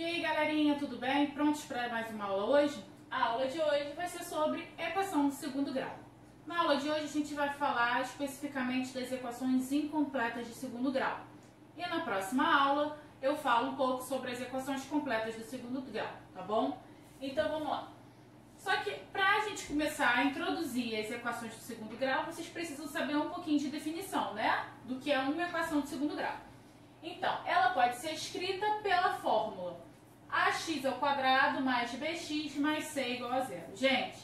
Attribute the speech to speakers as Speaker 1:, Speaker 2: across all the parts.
Speaker 1: E aí galerinha, tudo bem? Prontos para mais uma aula hoje? A aula de hoje vai ser sobre equação do segundo grau. Na aula de hoje a gente vai falar especificamente das equações incompletas de segundo grau. E na próxima aula eu falo um pouco sobre as equações completas do segundo grau, tá bom? Então vamos lá. Só que para a gente começar a introduzir as equações do segundo grau, vocês precisam saber um pouquinho de definição, né? Do que é uma equação do segundo grau. Então, ela pode ser escrita pela fórmula ax² mais bx mais c igual a zero. Gente,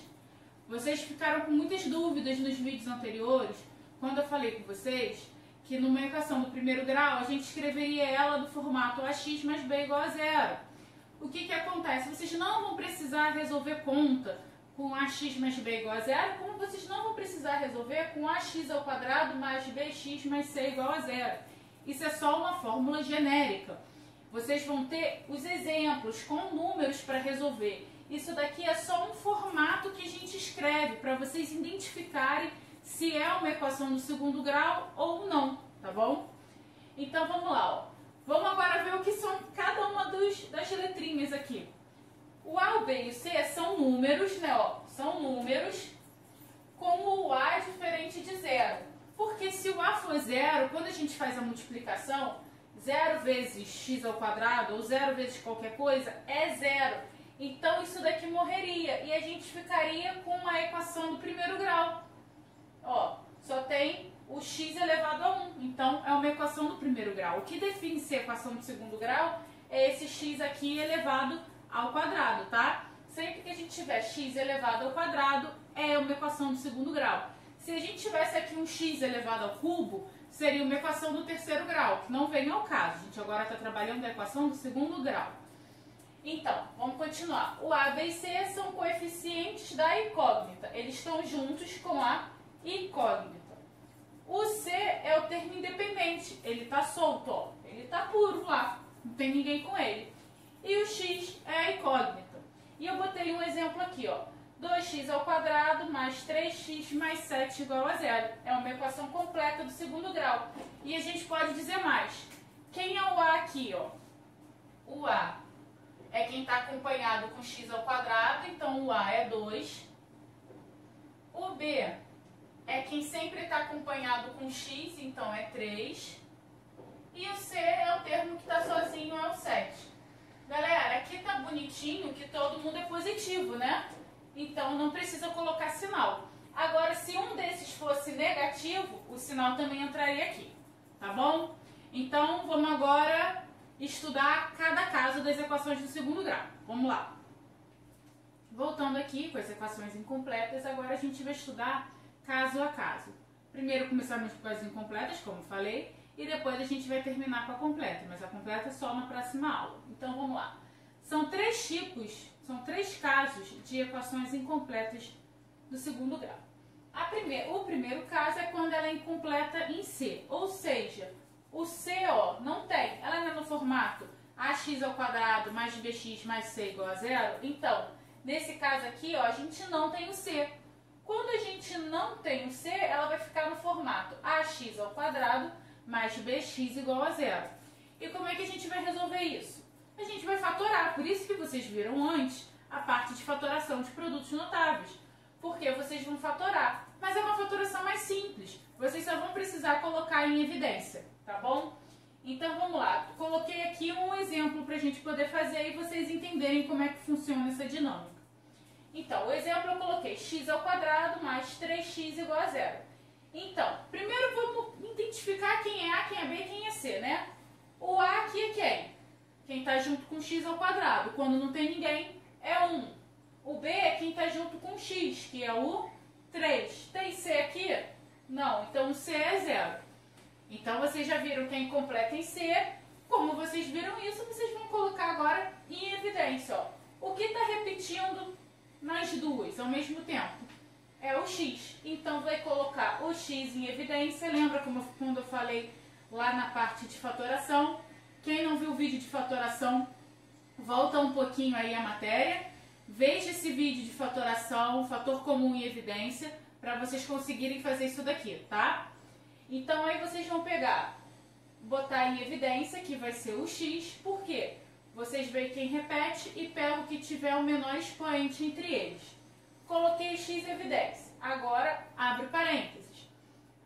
Speaker 1: vocês ficaram com muitas dúvidas nos vídeos anteriores, quando eu falei com vocês que numa equação do primeiro grau, a gente escreveria ela do formato ax mais b igual a zero. O que acontece? Vocês não vão precisar resolver conta com ax mais b igual a zero, como vocês não vão precisar resolver com ax² mais bx mais c igual a zero. Isso é só uma fórmula genérica. Vocês vão ter os exemplos com números para resolver. Isso daqui é só um formato que a gente escreve para vocês identificarem se é uma equação do segundo grau ou não, tá bom? Então vamos lá, ó. Vamos agora ver o que são cada uma das letrinhas aqui. O A, o B e o C são números, né? Ó, são números com o A diferente de zero. Porque se o A for zero, quando a gente faz a multiplicação, 0 vezes x² ou 0 vezes qualquer coisa é zero. Então isso daqui morreria e a gente ficaria com a equação do primeiro grau. Ó, só tem o x elevado a 1. Então é uma equação do primeiro grau. O que define ser equação do segundo grau é esse x aqui elevado ao quadrado, tá? Sempre que a gente tiver x elevado ao quadrado, é uma equação do segundo grau. Se a gente tivesse aqui um x elevado ao cubo, seria uma equação do terceiro grau, que não vem ao caso. A gente agora está trabalhando a equação do segundo grau. Então, vamos continuar. O A, B e C são coeficientes da incógnita. Eles estão juntos com a incógnita. O C é o termo independente. Ele está solto, ó. Ele está puro lá. Não tem ninguém com ele. E o X é a incógnita. E eu botei um exemplo aqui, ó. 2x² mais 3x mais 7 igual a zero. É uma equação completa do segundo grau. E a gente pode dizer mais. Quem é o A aqui, ó? O A é quem está acompanhado com x², então o A é 2. O B é quem sempre está acompanhado com x, então é 3. E o C é o termo que está sozinho, é o 7. Galera, aqui tá bonitinho que todo mundo é positivo, né? Então não precisa colocar sinal. Agora, se um desses fosse negativo, o sinal também entraria aqui, tá bom? Então vamos agora estudar cada caso das equações do segundo grau. Vamos lá. Voltando aqui com as equações incompletas, agora a gente vai estudar caso a caso. Primeiro começamos com as incompletas, como falei, e depois a gente vai terminar com a completa, mas a completa é só na próxima aula. Então vamos lá. São três casos de equações incompletas do segundo grau. O primeiro caso é quando ela é incompleta em C, ou seja, o C, ó, não tem, ela não é no formato ax² mais bx mais c igual a zero. Então, nesse caso aqui, ó, a gente não tem o C. Quando a gente não tem o C, ela vai ficar no formato ax² mais bx igual a zero. E como é que a gente vai resolver isso? A gente vai fatorar, por isso que vocês viram antes a parte de fatoração de produtos notáveis. Porque vocês vão fatorar, mas é uma fatoração mais simples. Vocês só vão precisar colocar em evidência, tá bom? Então vamos lá, coloquei aqui um exemplo para a gente poder fazer e vocês entenderem como é que funciona essa dinâmica. Então, o exemplo eu coloquei x² mais 3x igual a zero. Então, primeiro vamos identificar quem é A, quem é B e quem é C, né? O A aqui é quem? Quem está junto com x². Quando não tem ninguém, é 1. O B é quem está junto com x, que é o 3. Tem C aqui? Não, então o C é 0. Então vocês já viram que é incompleta em C. Como vocês viram isso, vocês vão colocar agora em evidência. Ó. O que está repetindo nas duas ao mesmo tempo? É o x. Então vai colocar o x em evidência. Lembra quando eu falei lá na parte de fatoração? Quem não viu o vídeo de fatoração, volta um pouquinho aí a matéria. Veja esse vídeo de fatoração, fator comum em evidência, para vocês conseguirem fazer isso daqui, tá? Então aí vocês vão pegar, botar em evidência que vai ser o x, por quê? vocês veem quem repete e pego o que tiver o menor expoente entre eles. Coloquei x em evidência. Agora, abre parênteses.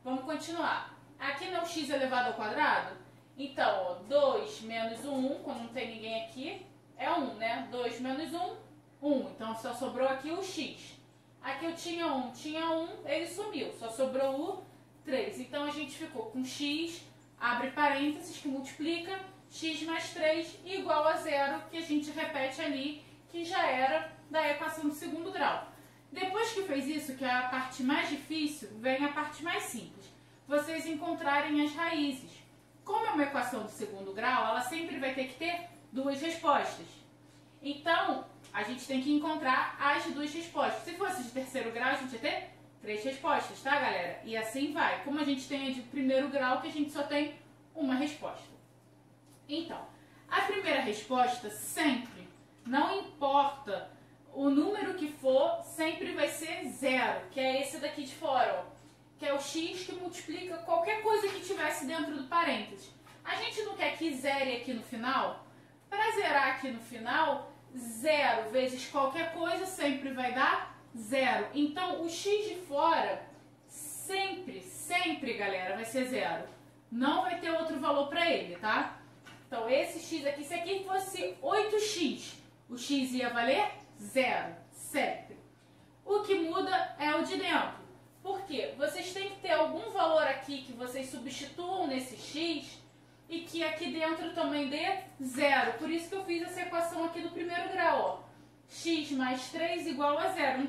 Speaker 1: Vamos continuar. Aqui não é o x elevado ao quadrado? Então, ó, 2 menos o 1, quando não tem ninguém aqui, é 1, né? 2 menos 1, 1. Então, só sobrou aqui o x. Aqui eu tinha 1, ele sumiu. Só sobrou o 3. Então, a gente ficou com x, abre parênteses, que multiplica, x mais 3 igual a 0, que a gente repete ali, que já era da equação do segundo grau. Depois que fez isso, que é a parte mais difícil, vem a parte mais simples. Vocês encontrarem as raízes. Como é uma equação do segundo grau, ela sempre vai ter que ter duas respostas. Então, a gente tem que encontrar as duas respostas. Se fosse de terceiro grau, a gente ia ter 3 respostas, tá, galera? E assim vai. Como a gente tem a de primeiro grau, que a gente só tem uma resposta. Então, a primeira resposta sempre, não importa o número que for, sempre vai ser 0, que é esse daqui de fora, ó, que é o x que multiplica qualquer coisa que tivesse dentro do parênteses. A gente não quer que zere aqui no final? Para zerar aqui no final, 0 vezes qualquer coisa sempre vai dar 0. Então, o x de fora sempre, galera, vai ser 0. Não vai ter outro valor para ele, tá? Então, esse x aqui, se aqui fosse 8x, o x ia valer 0, sempre. O que muda é o de dentro. Por quê? Vocês têm que ter algum valor aqui que vocês substituam nesse x e que aqui dentro também dê 0. Por isso que eu fiz essa equação aqui do primeiro grau, ó. X mais 3 igual a 0.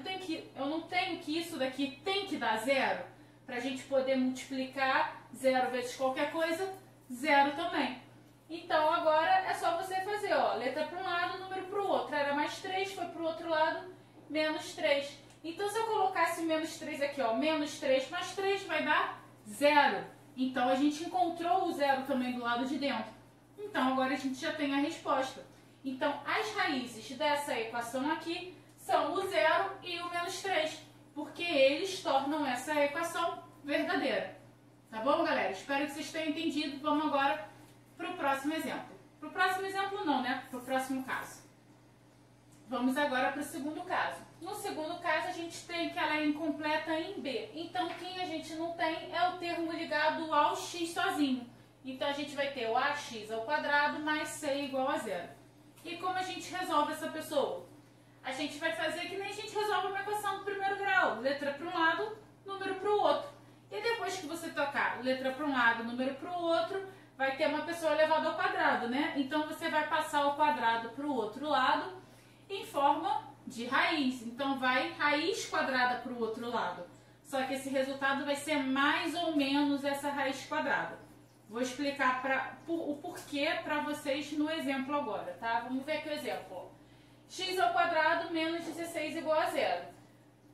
Speaker 1: Eu não tenho que isso daqui tem que dar 0? Para a gente poder multiplicar 0 vezes qualquer coisa, 0 também. Então, agora é só você fazer, ó, letra para um lado, número para o outro. Era mais 3, foi para o outro lado, menos 3. Então, se eu colocasse menos 3 aqui, ó, menos 3 mais 3 vai dar 0. Então, a gente encontrou o 0 também do lado de dentro. Então, agora a gente já tem a resposta. Então, as raízes dessa equação aqui são o 0 e o menos 3, porque eles tornam essa equação verdadeira. Tá bom, galera? Espero que vocês tenham entendido. Vamos agora para o próximo exemplo. Para o próximo exemplo não, né? Para o próximo caso. Vamos agora para o segundo caso. No segundo caso, a gente tem que ela é incompleta em B. Então, quem a gente não tem é o termo ligado ao x sozinho. Então, a gente vai ter o ax ao quadrado mais c igual a 0. E como a gente resolve essa pessoa? A gente vai fazer que nem a gente resolve uma equação do primeiro grau. Letra para um lado, número para o outro. E depois que você tocar letra para um lado, número para o outro, vai ter uma pessoa elevada ao quadrado, né? Então, você vai passar o quadrado para o outro lado em forma de raiz. Então, vai raiz quadrada para o outro lado. Só que esse resultado vai ser mais ou menos essa raiz quadrada. Vou explicar o porquê para vocês no exemplo agora, tá? Vamos ver aqui o exemplo. X ao quadrado menos 16 igual a 0.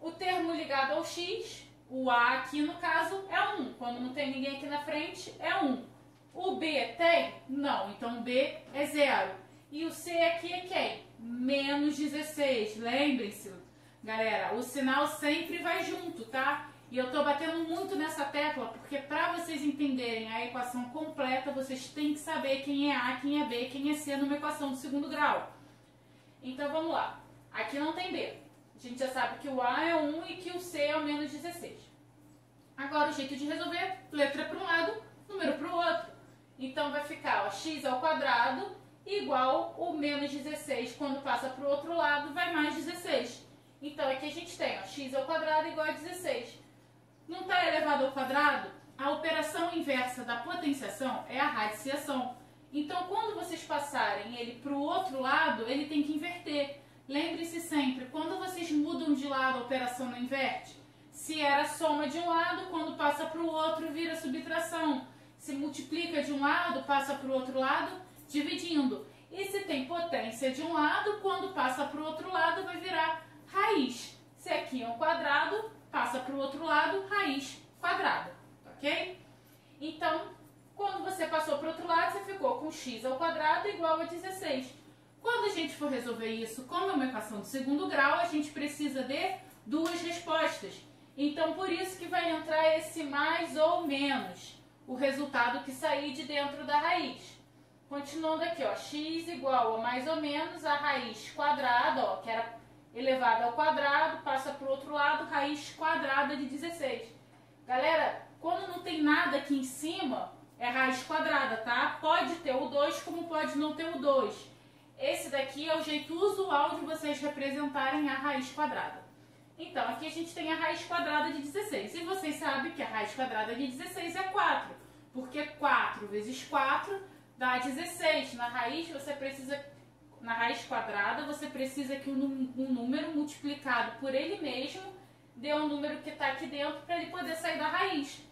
Speaker 1: O termo ligado ao x, o a aqui no caso, é 1. Quando não tem ninguém aqui na frente, é 1. O b tem? Não. Então, o b é 0. E o c aqui é quem? Menos 16. Lembrem-se, galera, o sinal sempre vai junto, tá? E eu tô batendo muito nessa tecla porque para vocês entenderem a equação completa, vocês têm que saber quem é A, quem é B, quem é C numa equação do segundo grau. Então, vamos lá. Aqui não tem B. A gente já sabe que o A é 1 e que o C é o menos 16. Agora, o jeito de resolver, letra para um lado, número para o outro. Então, vai ficar, ó, x ao quadrado igual o menos 16. Quando passa para o outro lado, vai mais 16. Então, aqui a gente tem, ó, x ao quadrado igual a 16. Não está elevado ao quadrado? A operação inversa da potenciação é a radiciação. Então, quando vocês passarem ele para o outro lado, ele tem que inverter. Lembre-se sempre, quando vocês mudam de lado, a operação não inverte. Se era soma de um lado, quando passa para o outro, vira subtração. Se multiplica de um lado, passa para o outro lado, dividindo. E se tem potência de um lado, quando passa para o outro lado, vai virar raiz. Se aqui é um quadrado, passa para o outro lado, raiz quadrada, ok? Então, quando você passou para o outro lado, você ficou com x ao quadrado igual a 16. Quando a gente for resolver isso, como é uma equação de segundo grau, a gente precisa de duas respostas. Então, por isso que vai entrar esse mais ou menos, o resultado que sair de dentro da raiz. Continuando aqui, ó, x igual a mais ou menos a raiz quadrada, ó, que era elevada ao quadrado, passa para o outro lado, raiz quadrada de 16. Galera, quando não tem nada aqui em cima, é raiz quadrada, tá? Pode ter o 2, como pode não ter o 2. Esse daqui é o jeito usual de vocês representarem a raiz quadrada. Então, aqui a gente tem a raiz quadrada de 16. E vocês sabem que a raiz quadrada de 16 é 4. Porque 4 vezes 4 dá 16. Na raiz quadrada, você precisa que um número multiplicado por ele mesmo dê um número que está aqui dentro para ele poder sair da raiz.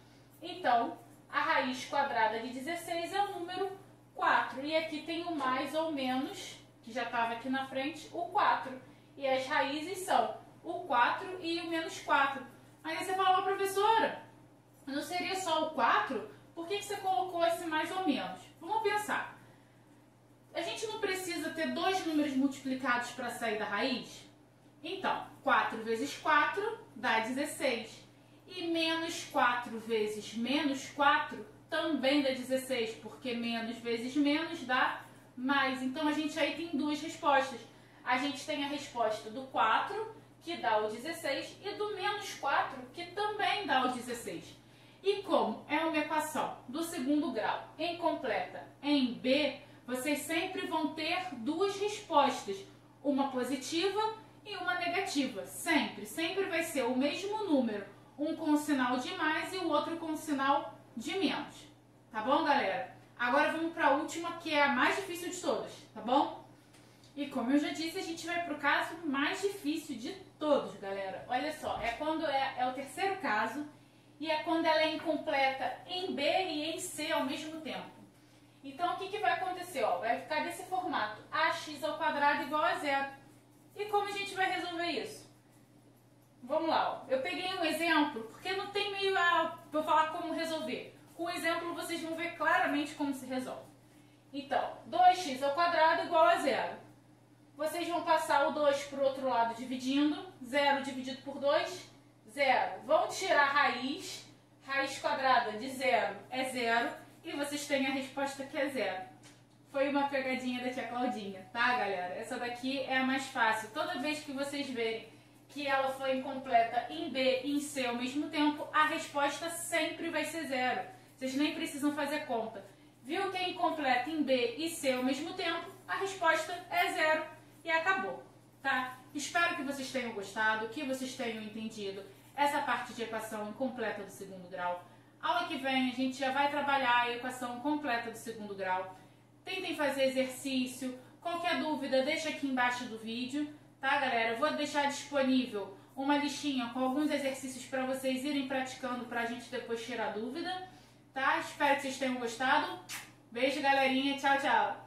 Speaker 1: Então, a raiz quadrada de 16 é o número 4. E aqui tem o mais ou menos, que já estava aqui na frente, o 4. E as raízes são o 4 e o menos 4. Aí você fala, professora, não seria só o 4? Por que você colocou esse mais ou menos? Vamos pensar. A gente não precisa ter dois números multiplicados para sair da raiz? Então, 4 vezes 4 dá 16. E menos 4 vezes menos 4 também dá 16, porque menos vezes menos dá mais. Então, a gente aí tem duas respostas. A gente tem a resposta do 4, que dá o 16, e do menos 4, que também dá o 16. E como é uma equação do segundo grau incompleta em B, vocês sempre vão ter duas respostas, uma positiva e uma negativa. Sempre vai ser o mesmo número, um com o sinal de mais e o outro com o sinal de menos. Tá bom, galera? Agora vamos para a última, que é a mais difícil de todas, tá bom? E como eu já disse, a gente vai para o caso mais difícil de todos, galera. Olha só, é quando é o terceiro caso e é quando ela é incompleta em B e em C ao mesmo tempo. Então, o que vai acontecer? Ó, vai ficar desse formato, ax ao quadrado igual a zero. E como a gente vai resolver isso? Vamos lá, ó. Eu peguei um exemplo, porque não tem meio para eu falar como resolver. Com o exemplo, vocês vão ver claramente como se resolve. Então, 2x ao quadrado igual a zero. Vocês vão passar o 2 para o outro lado dividindo. 0 dividido por 2, 0. Vão tirar a raiz. Raiz quadrada de 0 é 0. E vocês têm a resposta que é 0. Foi uma pegadinha da tia Claudinha, tá, galera? Essa daqui é a mais fácil. Toda vez que vocês verem que ela foi incompleta em B e em C ao mesmo tempo, a resposta sempre vai ser 0. Vocês nem precisam fazer conta. Viu que é incompleta em B e C ao mesmo tempo, a resposta é 0. E acabou, tá? Espero que vocês tenham gostado, que vocês tenham entendido essa parte de equação incompleta do segundo grau. Aula que vem a gente já vai trabalhar a equação completa do segundo grau. Tentem fazer exercício. Qualquer dúvida, deixa aqui embaixo do vídeo, tá, galera? Eu vou deixar disponível uma listinha com alguns exercícios para vocês irem praticando para a gente depois tirar dúvida, tá? Espero que vocês tenham gostado. Beijo, galerinha. Tchau, tchau.